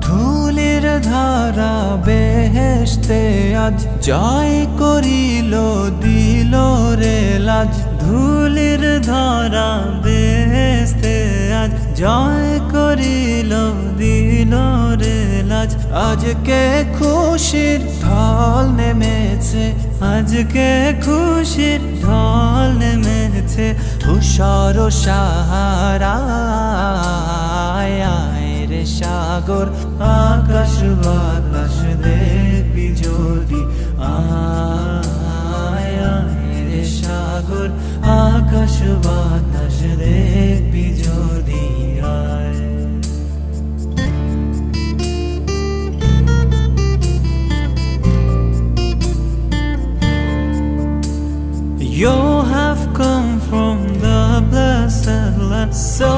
ধুলির ধারা বেহেশতে আজ জয় করিল দিল রে লাজ। ধুলির ধারা বেহেশতে আজ জয় করিল দিল রে লাজ। আজকে খুশির ঢল নেমেছে, আজকে খুশির ঢল নেমেছে ধূসর সাহারায়। রে সাগর আকাশ বাতাস দেখবি যদি, আয় রে সাগর আকাশ বাতাস দেখবি যদি আয়। You have come from the blessed land, so